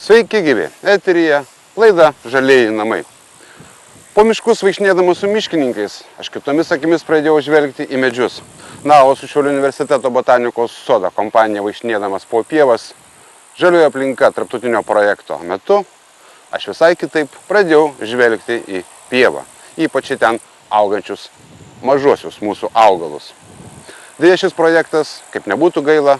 Sveiki gyvi, eteryje laida Žalieji namai. Po miškus vaikšnėdamas su miškininkais, aš kitomis akimis pradėjau žvelgti į medžius. Na, o su Šiaulių universiteto botanikos sodo kompanija vaikšnėdamas po pievas, žalioji aplinka tarptautinio projekto metu, aš visai kitaip pradėjau žvelgti į pievą, ypač į ten augančius mažuosius mūsų augalus. Deja, šis projektas, kaip nebūtų gaila,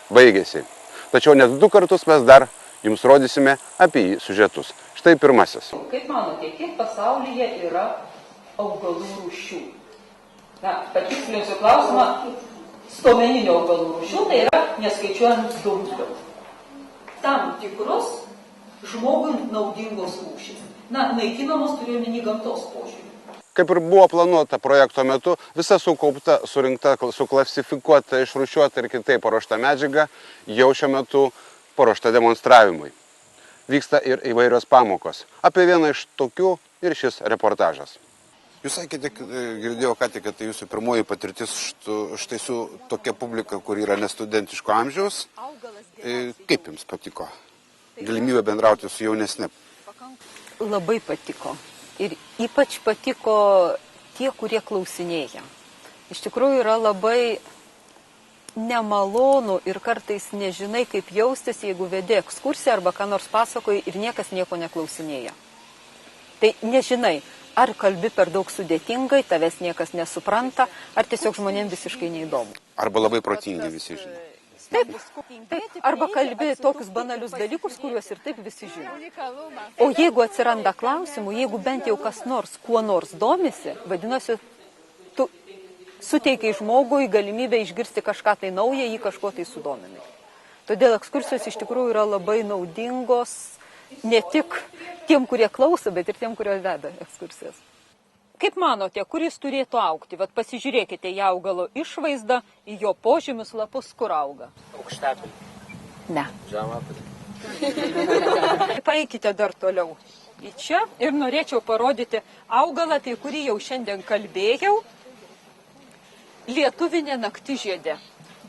baigėsi. Tačiau net 2 kartus mes dar jums rodysime apie jį siužetus. Štai pirmasis. Kaip manote, kiek pasaulyje yra augalų rūšių? Na, patikslinsiu klausimą, stuomeninių augalų rūšių, tai yra neskaičiuojant dumblių. Tam tikros žmogui naudingos rūšys. Na, naikinamos turiu omeny gamtos požiūrį. Kaip ir buvo planuota projekto metu, visa sukaupta, surinkta, suklasifikuota, išrūšiuota ir kitaip paruošta medžiaga jau šiuo metu paruošta demonstravimui. Vyksta ir įvairios pamokos. Apie vieną iš tokių ir šis reportažas. Jūs sakėte, girdėjau ką tik, kad tai jūsų pirmoji patirtis štai su tokia publika, kur yra nestudentiško amžiaus. Kaip jums patiko galimybė bendrauti su jaunesne? Labai patiko. Ir ypač patiko tie, kurie klausinėja. Iš tikrųjų yra labai nemalonu ir kartais nežinai, kaip jaustis, jeigu vedi ekskursiją arba ką nors pasakoji ir niekas nieko neklausinėja. Tai nežinai, ar kalbi per daug sudėtingai, tavęs niekas nesupranta, ar tiesiog žmonėms visiškai neįdomu. Arba labai protingi visi žino. Taip, arba kalbi tokius banalius dalykus, kuriuos ir taip visi žino. O jeigu atsiranda klausimų, jeigu bent jau kas nors, kuo nors domisi, vadinasi, tu suteikai žmogui galimybę išgirsti kažką tai naują, jį kažko tai sudominai. Todėl ekskursijos iš tikrųjų yra labai naudingos ne tik tiem, kurie klauso, bet ir tiem, kurie veda ekskursijas. Kaip manote, kur jis turėtų augti? Vat pasižiūrėkite į augalo išvaizdą, į jo požymius lapus, kur auga. Aukštapelė. Ne. Žemapelė. Paeikite dar toliau į čia ir norėčiau parodyti augalą, apie kurį jau šiandien kalbėjau. Lietuvinė naktižiedė.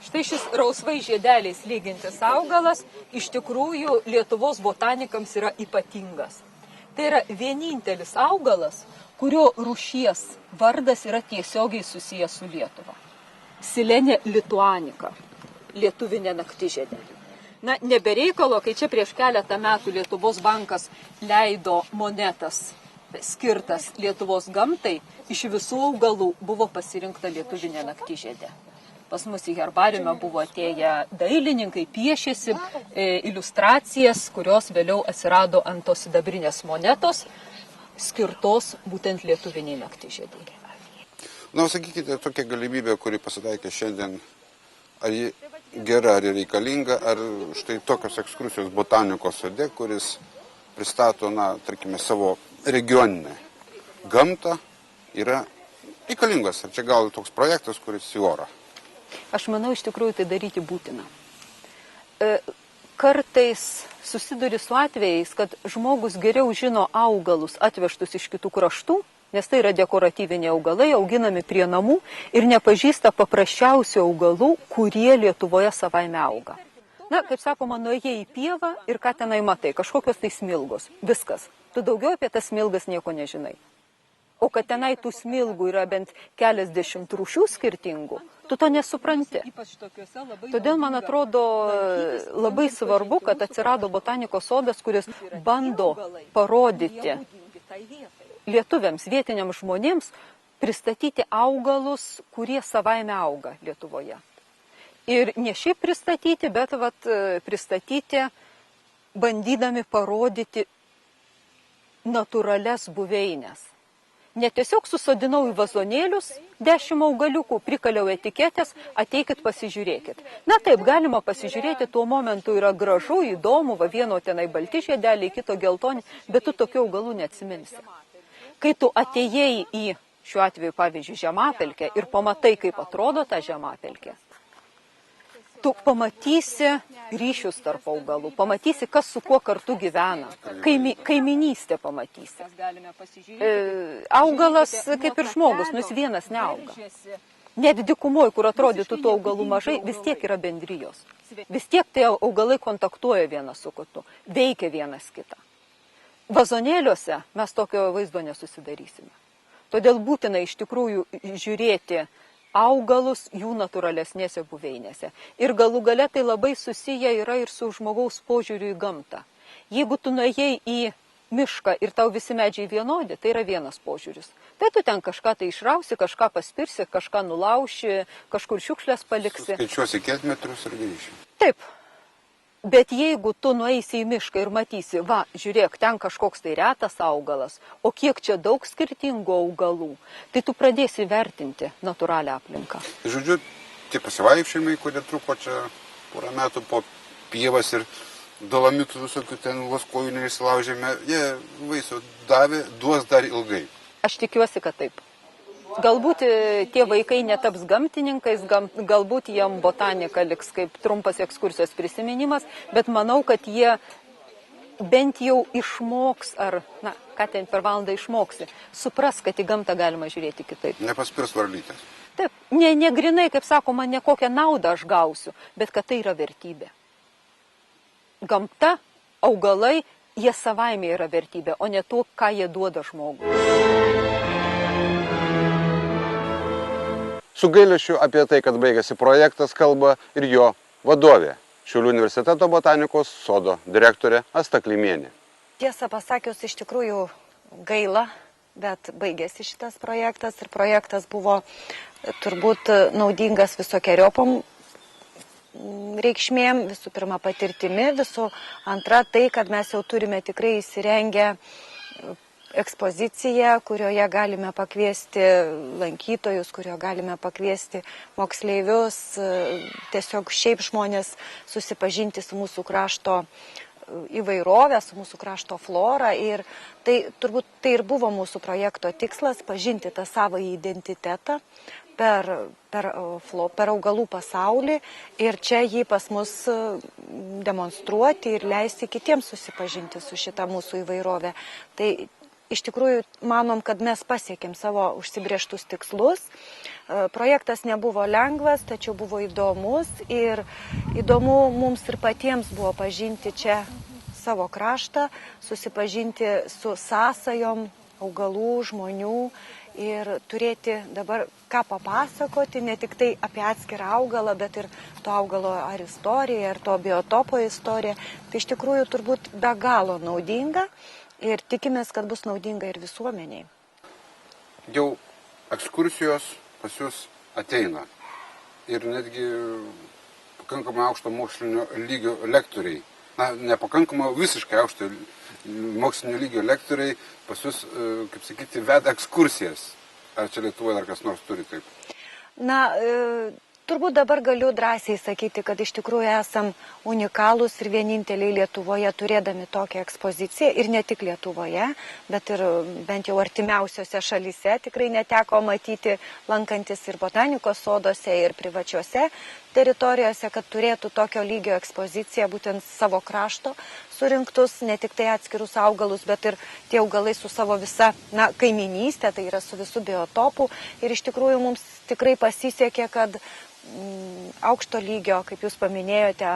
Štai šis rausvai žiedeliais lygintis augalas iš tikrųjų Lietuvos botanikams yra ypatingas. Tai yra vienintelis augalas, kurio rūšies vardas yra tiesiogiai susijęs su Lietuva. Silenė lituanika, lietuvinė naktižiedė. Na, nebereikalo, kai čia prieš keletą metų Lietuvos bankas leido monetas skirtas Lietuvos gamtai, iš visų augalų buvo pasirinkta lietuvinė naktižiedė. Pas mus į herbariumą buvo atėję dailininkai, piešėsi iliustracijas, kurios vėliau atsirado ant tos sidabrinės monetos, skirtos būtent lietuviniai naktižiedei. Na, sakykite, tokia galimybė, kuri pasitaikė šiandien, ar ji gera, ar reikalinga, ar štai tokios ekskursijos botanikos sode, kuris pristato, na, tarkime, savo regioninę gamtą, yra reikalingas. Ar čia gal toks projektas, kuris į orą? Aš manau, iš tikrųjų tai daryti būtina. Kartais susiduri su atvejais, kad žmogus geriau žino augalus atvežtus iš kitų kraštų, nes tai yra dekoratyviniai augalai, auginami prie namų ir nepažįsta paprasčiausių augalų, kurie Lietuvoje savaime auga. Na, kaip sakoma, nuėjai į pievą ir ką tenai matai, kažkokios tai smilgos, viskas. Tu daugiau apie tas smilgas nieko nežinai. O kad tenai tų smilgų yra bent keliasdešimt rūšių skirtingų, tu to nesupranti. Todėl, man atrodo, labai svarbu, kad atsirado botanikos sodas, kuris bando parodyti lietuviams, vietiniams žmonėms, pristatyti augalus, kurie savaime auga Lietuvoje. Ir ne šiaip pristatyti, bet pristatyti, bandydami parodyti natūralias buveinės. Ne tiesiog susodinau į vazonėlius 10 augaliukų, prikaliau etiketės, ateikit pasižiūrėkit. Na taip, galima pasižiūrėti, tuo momentu yra gražu, įdomu, va vieno tenai balti žiedeliai, kito geltoni, bet tu tokių augalų neatsiminsi. Kai tu atėjai į, šiuo atveju, pavyzdžiui, žemapelkę ir pamatai, kaip atrodo ta žemapelkė, tu pamatysi ryšius tarp augalų, pamatysi, kas su kuo kartu gyvena, kaiminystę pamatysi. Augalas kaip ir žmogus, jis vienas neauga. Net dykumoje, kur atrodytų tų augalų mažai, vis tiek yra bendrijos. Vis tiek tie augalai kontaktuoja vienas su kitu, veikia vienas kitą. Vazonėliuose mes tokio vaizdo nesusidarysime. Todėl būtina iš tikrųjų žiūrėti augalus jų natūralesnėse buveinėse. Ir galų gale tai labai susiję yra ir su žmogaus požiūriu į gamtą. Jeigu tu nuėjai į mišką ir tau visi medžiai vienodi, tai yra vienas požiūris. Tai tu ten kažką tai išrausi, kažką paspirsi, kažką nulauši, kažkur šiukšlės paliksi. Skaičiuosi kilometrus ir grįši. Taip. Bet jeigu tu nueisi į mišką ir matysi, va, žiūrėk, ten kažkoks tai retas augalas, o kiek čia daug skirtingų augalų, tai tu pradėsi vertinti natūralią aplinką. Žodžiu, tie pasivaikščiojimai, kurie truko čia porą metų po pievas ir dolomitų visokių ten laskojų neišsilaužėme, jie vaisių davė, duos dar ilgai. Aš tikiuosi, kad taip. Galbūt tie vaikai netaps gamtininkais, galbūt jiem botanika liks kaip trumpas ekskursijos prisiminimas, bet manau, kad jie bent jau išmoks, ar, na, ką ten per valandą išmoksi, supras, kad į gamtą galima žiūrėti kitaip. Nepaspirs varlytės. Taip, ne grinai, kaip sakoma, ne kokią naudą aš gausiu, bet kad tai yra vertybė. Gamta, augalai, jie savaime yra vertybė, o ne to, ką jie duoda žmogui. Su gailesčiu apie tai, kad baigėsi projektas, kalba ir jo vadovė, Šiaulių universiteto botanikos sodo direktorė Asta Klimienė. Tiesą pasakius, iš tikrųjų gaila, bet baigėsi šitas projektas ir projektas buvo turbūt naudingas visokiojopom reikšmėm, visų pirma patirtimi, visų antra tai, kad mes jau turime tikrai įsirengę ekspoziciją, kurioje galime pakviesti lankytojus, kurioje galime pakviesti moksleivius, tiesiog šiaip žmonės susipažinti su mūsų krašto įvairovę, su mūsų krašto flora. Ir tai turbūt tai ir buvo mūsų projekto tikslas - pažinti tą savo identitetą per augalų pasaulį ir čia jį pas mus demonstruoti ir leisti kitiems susipažinti su šitą mūsų įvairovę. Tai iš tikrųjų manom, kad mes pasiekėm savo užsibrėžtus tikslus. Projektas nebuvo lengvas, tačiau buvo įdomus ir įdomu mums ir patiems buvo pažinti čia savo kraštą, susipažinti su sąsajom augalų, žmonių ir turėti dabar ką papasakoti, ne tik tai apie atskirą augalą, bet ir to augalo ar istoriją, ar to biotopo istoriją. Tai iš tikrųjų turbūt be galo naudinga. Ir tikimės, kad bus naudinga ir visuomeniai. Jau ekskursijos pas jūs ateina. Ir netgi pakankamai aukšto mokslinio lygio lektoriai. Na, nepakankamai visiškai aukšto mokslinio lygio lektoriai pas jūs, kaip sakyti, veda ekskursijas. Ar čia Lietuvoje dar kas nors turi taip? Na, turbūt dabar galiu drąsiai sakyti, kad iš tikrųjų esam unikalūs ir vieninteliai Lietuvoje turėdami tokią ekspoziciją ir ne tik Lietuvoje, bet ir bent jau artimiausiose šalyse tikrai neteko matyti lankantis ir botanikos sodose ir privačiose teritorijose, kad turėtų tokio lygio ekspoziciją būtent savo krašto surinktus, ne tik tai atskirus augalus, bet ir tie augalai su savo visa kaiminystė, tai yra su visų biotopų. Ir iš tikrųjų mums tikrai pasisekė, kad aukšto lygio, kaip jūs paminėjote,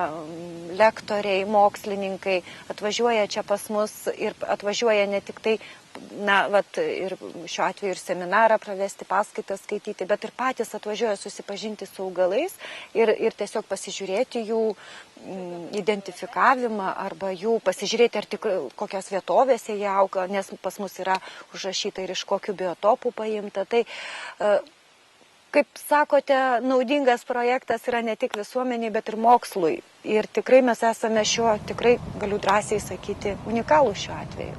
lektoriai, mokslininkai atvažiuoja čia pas mus ir atvažiuoja ne tik tai, ir šiuo atveju ir seminarą pravesti, paskaitas skaityti, bet ir patys atvažiuoja susipažinti su augalais ir tiesiog pasižiūrėti jų identifikavimą arba jų pasižiūrėti, ar tik kokios vietovėse jie auga, nes pas mus yra užrašyta ir iš kokių biotopų paimta. Tai kaip sakote, naudingas projektas yra ne tik visuomeniai, bet ir mokslui. Ir tikrai mes esame šiuo, tikrai galiu drąsiai sakyti, unikalų šiuo atveju.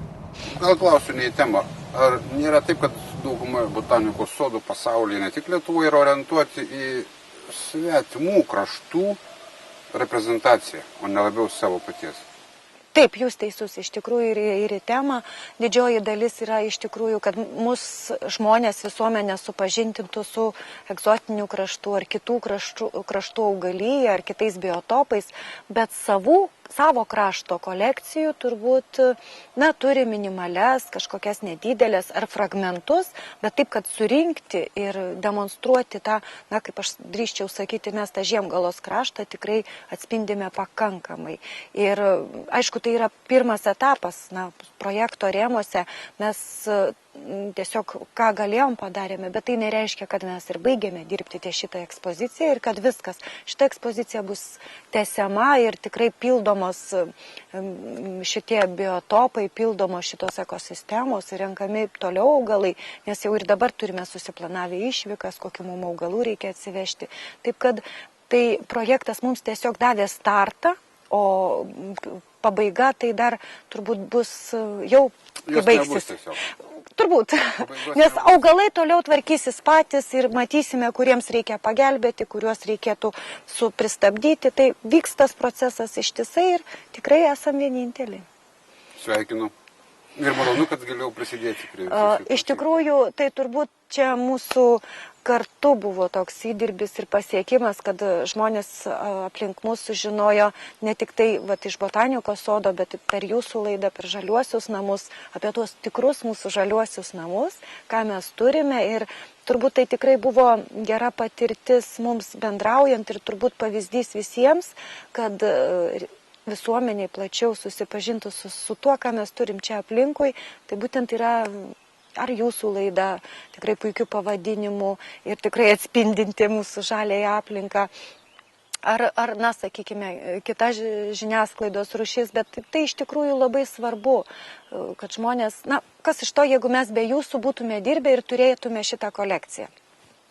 Gal klausiu ne į temą. Ar nėra taip, kad dauguma botanikos sodų pasaulyje, ne tik Lietuvoje, yra orientuoti į svetimų kraštų reprezentaciją, o ne labiau savo paties? Taip, jūs teisus, iš tikrųjų ir į temą. Didžioji dalis yra iš tikrųjų, kad mus žmonės visuomenė supažintintų su egzotinių kraštų ar kitų kraštų augalyje ar kitais biotopais, bet savų savo krašto kolekcijų turbūt, turi minimales, kažkokias nedidelės ar fragmentus, bet taip, kad surinkti ir demonstruoti tą, kaip aš drįščiau sakyti, mes tą Žiemgalos kraštą tikrai atspindime pakankamai. Ir aišku, tai yra pirmas etapas, projekto rėmose mes tiesiog ką galėjom padarėme, bet tai nereiškia, kad mes ir baigėme dirbti ties šitą ekspoziciją ir kad viskas. Šita ekspozicija bus tęsiama ir tikrai pildomos šitie biotopai, pildomos šitos ekosistemos ir renkami toliau augalai, nes jau ir dabar turime susiplanavę išvykas, kokių mums augalų reikia atsivežti. Taip kad tai projektas mums tiesiog davė startą, o pabaiga tai dar turbūt bus jau, kai baigsis. Turbūt, nes augalai toliau tvarkysis patys ir matysime, kuriems reikia pagelbėti, kuriuos reikėtų pristabdyti. Tai vyks tas procesas ištisai ir tikrai esam vieninteliai. Sveikinu. Ir malonu, kad galėjau prisidėti prie viso. Iš tikrųjų, tai turbūt čia mūsų kartu buvo toks įdirbis ir pasiekimas, kad žmonės aplink mus sužinojo ne tik tai iš botanikos sodo, bet per jūsų laidą, per žaliuosius namus, apie tuos tikrus mūsų žaliuosius namus, ką mes turime. Ir turbūt tai tikrai buvo gera patirtis mums bendraujant ir turbūt pavyzdys visiems, kad visuomeniai plačiau susipažintų su tuo, ką mes turim čia aplinkui. Tai būtent yra ar jūsų laida, tikrai puikių pavadinimų ir tikrai atspindinti mūsų žaliąją aplinką, ar sakykime, kita žiniasklaidos rūšis, bet tai iš tikrųjų labai svarbu, kad žmonės, kas iš to, jeigu mes be jūsų būtume dirbę ir turėtume šitą kolekciją.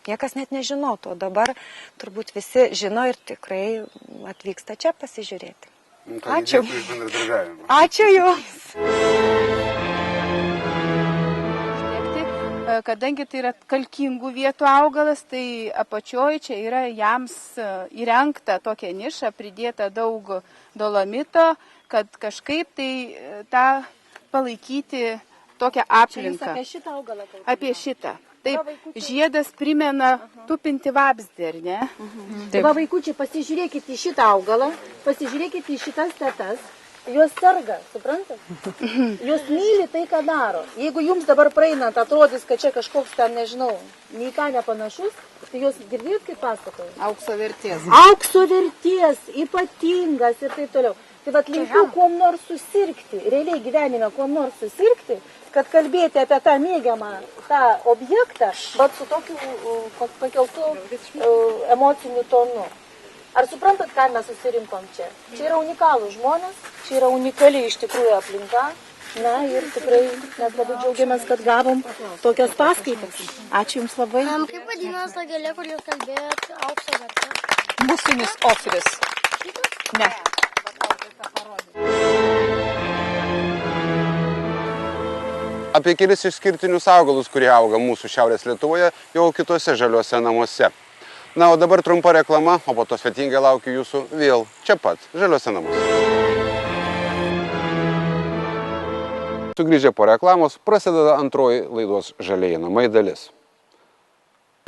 Niekas net nežinotų, o dabar turbūt visi žino ir tikrai atvyksta čia pasižiūrėti. Ačiū. Ačiū Jums. Kadangi tai yra kalkingų vietų augalas, tai apačioje čia yra jams įrengta tokia niša, pridėta daug dolomito, kad kažkaip tai tą palaikyti tokią aplinką. Apie šitą augalą kalbame? Apie šitą. Taip, žiedas primena tupinti vabzdį, ar ne? Tai va, vaikučiai, pasižiūrėkite į šitą augalą, pasižiūrėkite į šitas tetas. Jos serga, suprantat? Jos myli tai, ką daro. Jeigu jums dabar praeinant atrodys, kad čia kažkoks ten, nežinau, nei ką nepanašus, tai jos girdėjot, kaip pasakoju? Aukso vertės. Aukso vertės, ypatingas ir taip toliau. Tai vat linkiu kuom nors susirgti, realiai gyvenime kuom nors susirgti, kad kalbėti apie tą mėgiamą, tą objektą, bet su tokiu pakeltu emociniu tonu. Ar suprantat, ką mes susirinkom čia? Čia yra unikalūs žmonės, čia yra unikali iš tikrųjų aplinka. Ir tikrai mes labai džiaugiamės, kad gavom tokias paskaitas. Ačiū Jums labai. Kaip vadinasi ta gėlė, kur Jūs kalbėjot, aukso vertės? Musinis ofiris. Ne. Apie kelis išskirtinius augalus, kurie auga mūsų Šiaurės Lietuvoje, jau kitose žaliuose namuose. O dabar trumpa reklama, o po to svetingai laukiu jūsų vėl čia pat, žaliuose namuose. Sugrįžę po reklamos, prasideda antroji laidos Žalieji namai dalis.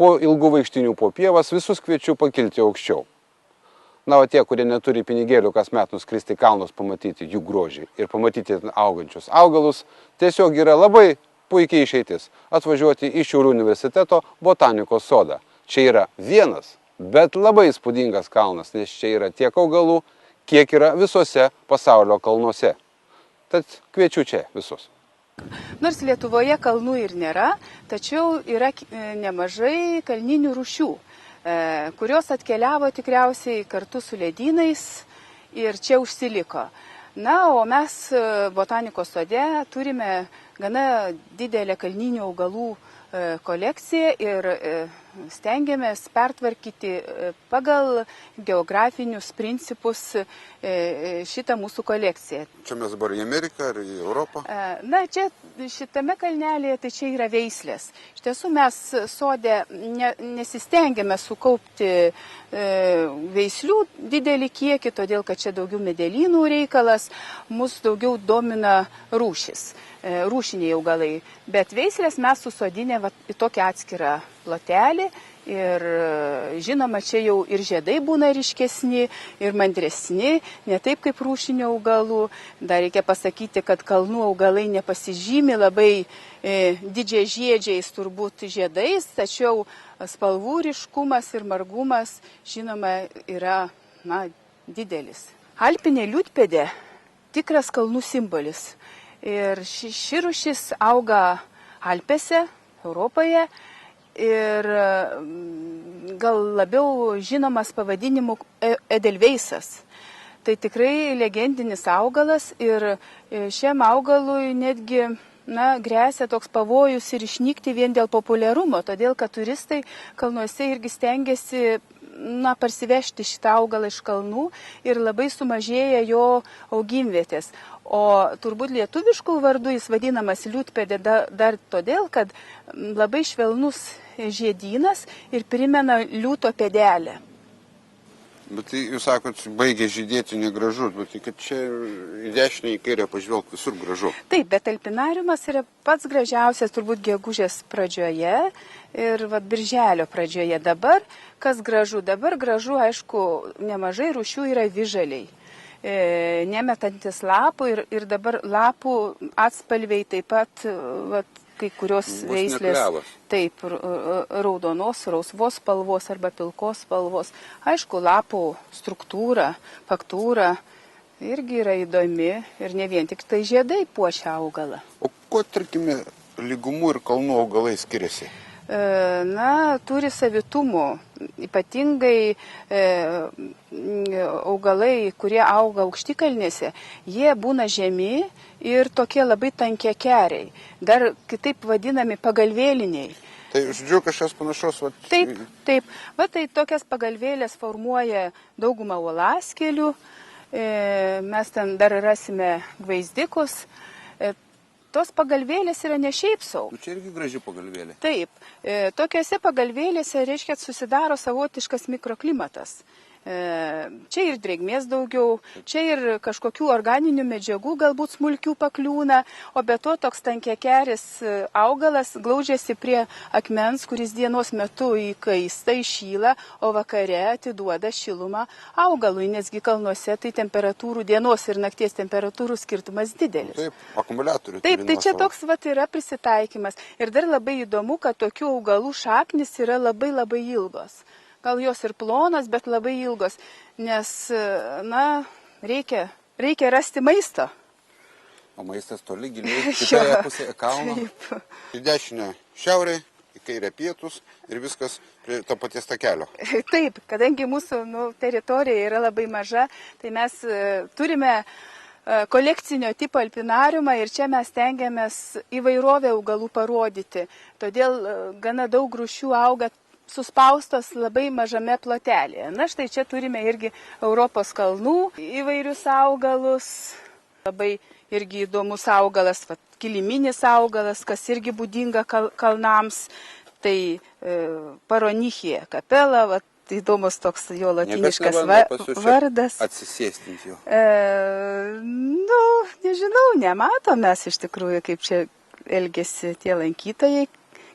Po ilgų vaikštinių po pievas visus kviečiu pakilti aukščiau. O tie, kurie neturi pinigėlių kasmet nuskristi kalnus pamatyti jų grožį ir pamatyti augančius augalus, tiesiog yra labai puikiai išeitis atvažiuoti į Šiaulių universiteto botanikos sodą. Čia yra vienas, bet labai įspūdingas kalnas, nes čia yra tiek augalų, kiek yra visose pasaulio kalnuose. Tad kviečiu čia visus. Nors Lietuvoje kalnų ir nėra, tačiau yra nemažai kalninių rūšių, kurios atkeliavo tikriausiai kartu su ledynais ir čia užsiliko. O mes botanikos sode turime gana didelę kalninių augalų kolekciją ir stengiamės pertvarkyti pagal geografinius principus šitą mūsų kolekciją. Čia mes dabar į Ameriką ar į Europą? Čia šitame kalnelėje tai čia yra veislės. Iš tiesų mes sode nesistengiame sukaupti veislių didelį kiekį, todėl kad čia daugiau medelynų reikalas, mus daugiau domina rūšiniai augalai. Bet veislės mes susodinę į tokią atskirą plotelį ir žinoma, čia jau ir žiedai būna ryškesni, ir mandresni, ne taip kaip rūšinio augalų. Dar reikia pasakyti, kad kalnų augalai nepasižymi labai didžiai žiedžiais turbūt žiedais, tačiau spalvų ryškumas ir margumas, žinoma, yra didelis. Alpinė liūtpėdė tikras kalnų simbolis. Ir ši rūšis auga Alpėse, Europoje ir gal labiau žinomas pavadinimu edelveisas. Tai tikrai legendinis augalas ir šiam augalui netgi grėsia toks pavojus ir išnykti vien dėl populiarumo, todėl kad turistai kalnuose irgi stengiasi parsivežti šitą augalą iš kalnų ir labai sumažėja jo augimvietės. O turbūt lietuviškų vardų jis vadinamas liūtpėdė dar todėl, kad labai švelnus žiedynas ir primena liūto pėdelę. Bet tai jūs sakot, baigė žydėti negražu, bet tai kad čia į dešinę į kairę pažvelg visur gražu. Taip, bet alpinariumas yra pats gražiausias turbūt gegužės pradžioje ir birželio pradžioje. Dabar, kas gražu? Dabar gražu, aišku, nemažai rūšių yra vyžaliai. Nemetantis lapų ir dabar lapų atspalviai taip pat kai kurios veislės, taip, raudonos, rausvos spalvos arba pilkos spalvos. Aišku, lapų struktūra, faktūra irgi yra įdomi ir ne vien tik tai žiedai puošia augalą. O kuo, tarkime, lygumų ir kalnų augalai skiriasi? Turi savitumų. Ypatingai augalai, kurie auga aukštikalnėse, jie būna žemi ir tokie labai tankiakeriai, dar kitaip vadinami pagalvėliniai. Tai žodžiu, kažkas panašaus. Taip. Tai tokias pagalvėlės formuoja daugumą uolaskelių, mes ten dar rasime gvaizdikus. Tos pagalvėlės yra ne šiaip sau. Čia irgi graži pagalvėlė. Taip. Tokiose pagalvėlėse, reiškia, susidaro savotiškas mikroklimatas. Čia ir drėgmės daugiau, čia ir kažkokių organinių medžiagų galbūt smulkių pakliūna, o be to toks tankiakeris augalas glaudžiasi prie akmens, kuris dienos metu įkaista, įšyla, o vakare atiduoda šilumą augalui, nesgi kalnuose tai temperatūrų, dienos ir nakties temperatūrų skirtumas didelis. Taip, akumuliatorių. Taip, tai čia toks yra prisitaikymas. Ir dar labai įdomu, kad tokių augalų šaknis yra labai labai ilgos. Gal jos ir plonas, bet labai ilgos, nes, reikia rasti maisto. O maistas toli giliai, kitoje pusėje kalno. Į dešinę šiaurė, į kairę pietus ir viskas prie to paties takelio. Taip, kadangi mūsų teritorija yra labai maža, tai mes turime kolekcinio tipo alpinariumą ir čia mes stengiamės įvairovę augalų parodyti. Todėl gana daug rūšių auga suspaustos labai mažame plotelėje. Štai čia turime irgi Europos kalnų įvairius augalus. Labai irgi įdomus augalas, kiliminis augalas, kas irgi būdinga kalnams. Tai Paronichija kapela, įdomus toks jo latiniškas vardas. Atsisėstinti jo. Nežinau, nematom mes iš tikrųjų, kaip čia elgesi tie lankytojai,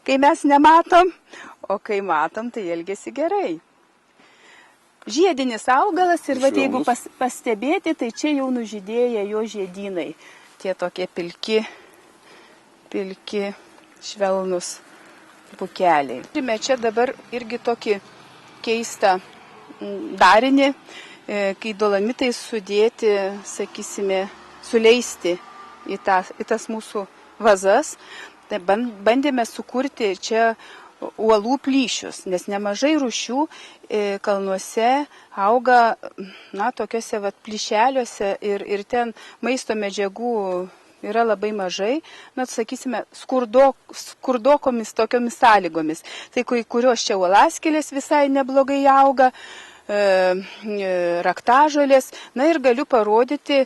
kai mes nematom. O kai matom, tai elgesi gerai. Žiedinis augalas ir jeigu pastebėti, tai čia jau nužydėję jo žiedynai. Tie tokie pilki švelnus pukeliai. Turime čia dabar irgi tokį keistą darinį, kai dolomitai sudėti, sakysime, suleisti į tas mūsų vazas. Tai bandėme sukurti čia uolų plyšius, nes nemažai rūšių kalnuose auga tokiuose plyšeliuose ir ten maisto medžiagų yra labai mažai, sakysime, skurdokomis tokiomis sąlygomis. Tai kurios čia uolaskelės visai neblogai auga, raktažolės, ir galiu parodyti,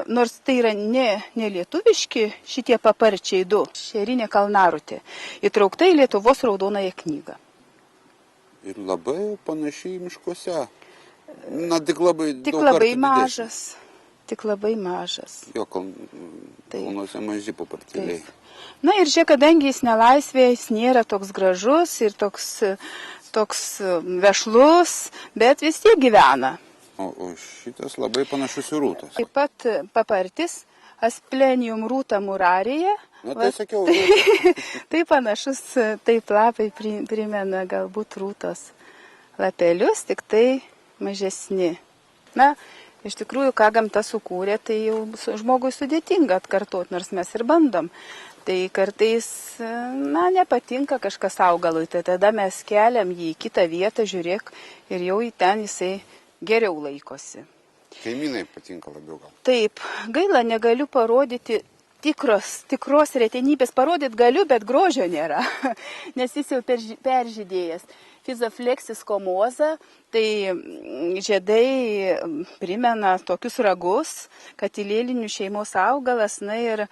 nors tai yra ne lietuviški šitie paparčiai du, šerinė kalnarutė, įtraukta į Lietuvos raudonąją knygą. Ir labai panašiai miškuose. Tik labai Tik labai mažas. Jo, kalnuose maži papartėliai. Na ir čia, kadangi jis nelaisvėje, jis nėra toks gražus ir toks vešlus, bet vis tiek gyvena. O šitas labai panašus į rūtas. Taip pat papartis Asplenium rūta murarija. Na, tai sakiau. Tai panašus, taip lapai primena galbūt rūtos lapelius, tik tai mažesni. Na, iš tikrųjų, ką gamta sukūrė, tai jau žmogui sudėtinga atkartoti, nors mes ir bandom. Tai kartais, nepatinka kažkas augalui, tai tada mes keliam jį į kitą vietą, žiūrėk, ir jau į ten jisai geriau laikosi. Kaimynai patinka labiau gal. Taip, gaila, negaliu parodyti tikros retenybės. Parodyt galiu, bet grožio nėra, nes jis jau peržydėjęs. Fizoflexis komoza, tai žiedai primena tokius ragus, katilėlinių šeimos augalas, na ir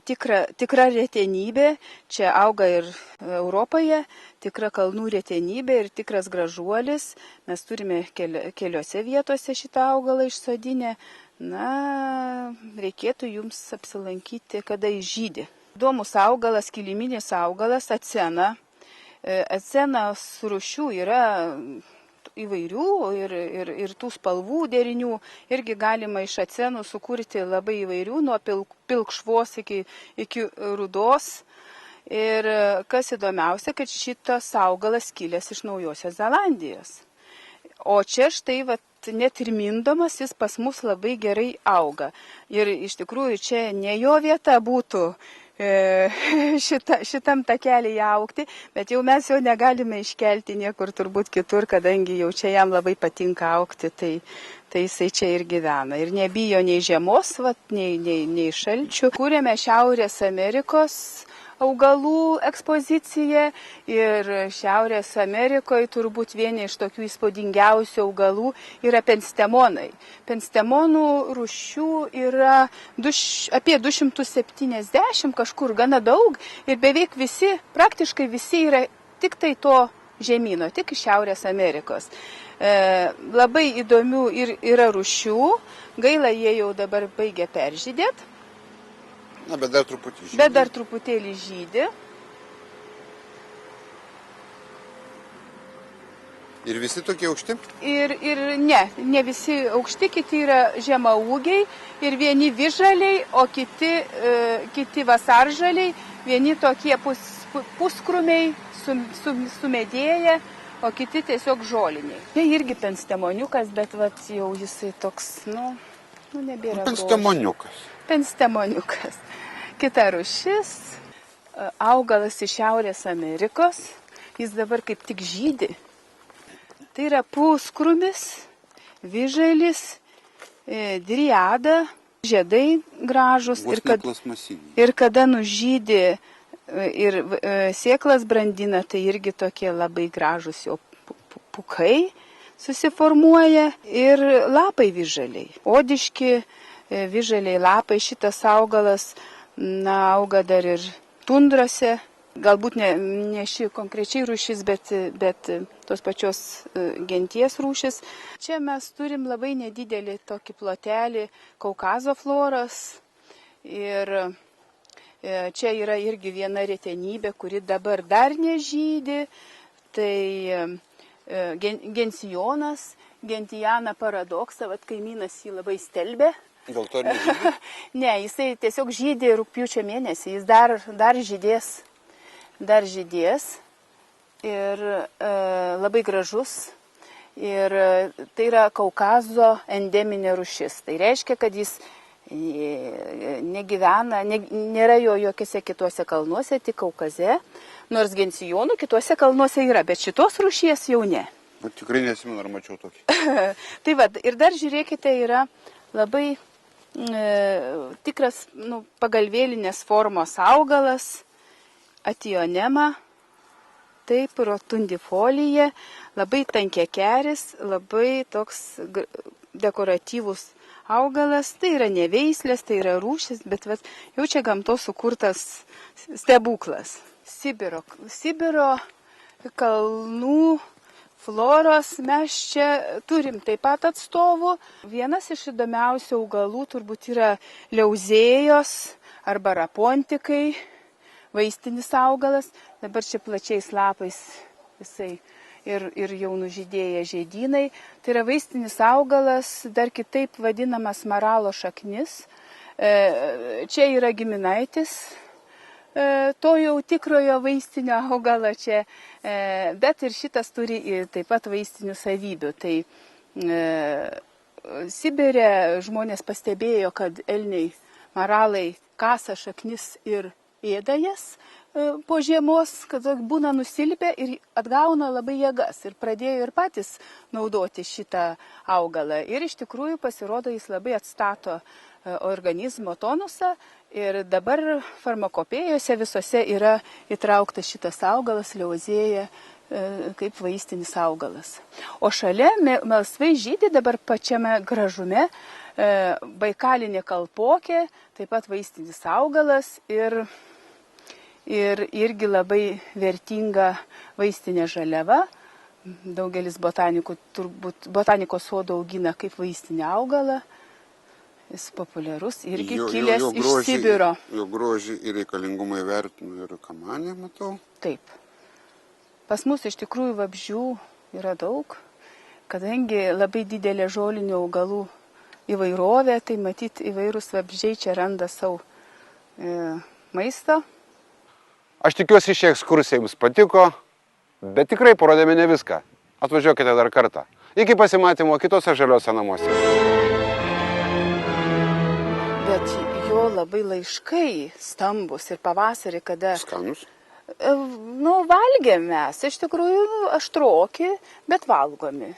tikra retenybė, čia auga ir Europoje, tikra kalnų retenybė ir tikras gražuolis. Mes turime keliose vietose šitą augalą išsodinę. Na, reikėtų jums apsilankyti, kada jis žydi. Įdomus augalas, kiliminis augalas, acena. Acenos rūšių yra įvairių ir tų spalvų derinių. Irgi galima iš acenų sukurti labai įvairių, nuo pilkšvos iki rudos. Ir kas įdomiausia, kad šitas augalas kilęs iš Naujosios Zelandijos. O čia štai, net ir mindomas, jis pas mus labai gerai auga. Ir iš tikrųjų čia ne jo vieta būtų šitam takelyje augti, bet jau mes jo negalime iškelti niekur turbūt kitur, kadangi jau čia jam labai patinka augti, tai jisai čia ir gyvena. Ir nebijo nei žiemos, nei šalčių. Kūrėme Šiaurės Amerikos augalų ekspoziciją ir Šiaurės Amerikoje turbūt vieni iš tokių įspūdingiausių augalų yra penstemonai. Penstemonų rūšių yra apie 270, kažkur gana daug, ir beveik visi, praktiškai visi yra tik tai to žemyno, tik iš Šiaurės Amerikos. Labai įdomių yra rūšių, gaila jie jau dabar baigia peržydėti. Na, bet dar truputį žydi. Bet dar truputėlį žydi. Ir visi tokie aukšti? Ir ne visi aukšti, kiti yra žemaūgiai ir vieni visžaliai, o kiti vasaržaliai, vieni tokie puskrumiai, sumedėję, o kiti tiesiog žoliniai. Tai irgi penstemoniukas, bet jau jisai toks, nebėra grožio. Penstemoniukas. Penstemoniukas. Kita rūšis, augalas iš Šiaurės Amerikos, jis dabar kaip tik žydi. Tai yra puskrumis, visžalis, driada, žiedai gražus. Ir kada nužydi ir sėklas brandina, tai irgi tokie labai gražus jo pukai susiformuoja ir lapai visžaliai. Odiški visžaliai lapai, šitas augalas auga dar ir tundrose, galbūt ne ši konkrečiai rūšis, bet tos pačios genties rūšis. Čia mes turim labai nedidelį tokį plotelį Kaukazo floros ir čia yra irgi viena retenybė, kuri dabar dar nežydi, tai gensionas, gentiana paradoksa, kaimynas jį labai stelbė. Dėl to nežydi? Ne, jisai tiesiog žydi rugpjūčio mėnesį, jis dar žydės. Dar žydės ir labai gražus. Ir tai yra Kaukazo endeminė rūšis. Tai reiškia, kad jis negyvena, nėra jo jokiose kitose kalnuose, tik Kaukaze. Nors gensijonų kitose kalnuose yra, bet šitos rūšies jau ne. Tikrai nesimenu, ar mačiau tokį. Tai ir dar žiūrėkite, yra labai tikras pagalvėlinės formos augalas, ationema, taip, rotundifolija, labai tankiakeris, labai toks dekoratyvus augalas. Tai yra ne veislės, tai yra rūšis, bet jau čia gamtos sukurtas stebuklas. Sibiro kalnų floros mes čia turim taip pat atstovų. Vienas iš įdomiausių augalų turbūt yra liauzėjos arba rapontikai. vaistinis augalas, dabar čia plačiais lapais visai ir jau nužydėję žiedynai. Tai yra vaistinis augalas, dar kitaip vadinamas maralo šaknis. Čia yra giminaitis to jau tikrojo vaistinio augalo čia, bet ir šitas turi taip pat vaistinių savybių. Tai Sibire žmonės pastebėjo, kad elniai, maralai kasa šaknis ir ėda jas po žiemos, kad būna nusilpę ir atgauna labai jėgas. Ir pradėjo ir patys naudoti šitą augalą. Ir iš tikrųjų pasirodo, jis labai atstato organizmo tonusą. Ir dabar farmakopėjose visose yra įtrauktas šitas augalas, leozėja, kaip vaistinis augalas. O šalia melsvai žydi dabar pačiame gražume baikalinė kalpokė, taip pat vaistinis augalas ir irgi labai vertinga vaistinė žaliava. Daugelis botanikų turbūt botanikos sodo augina kaip vaistinį augalą. Jis populiarus, irgi kilęs iš Sibiro. Jo grožį ir reikalingumą įvertinu ir kamanė, matau. Taip. Pas mus iš tikrųjų vabzdžių yra daug, kadangi labai didelė žolinių augalų įvairovė, tai matyt įvairūs vabzdžiai čia randa savo maisto. Aš tikiuosi, ši ekskursija jums patiko, bet tikrai parodėme ne viską. Atvažiuokite dar kartą. Iki pasimatymo kitose žaliuose namuose. Bet jo labai laiškai stambus ir pavasarį, kada... Skanus? Valgėm mes, iš tikrųjų aštroki, bet valgomi.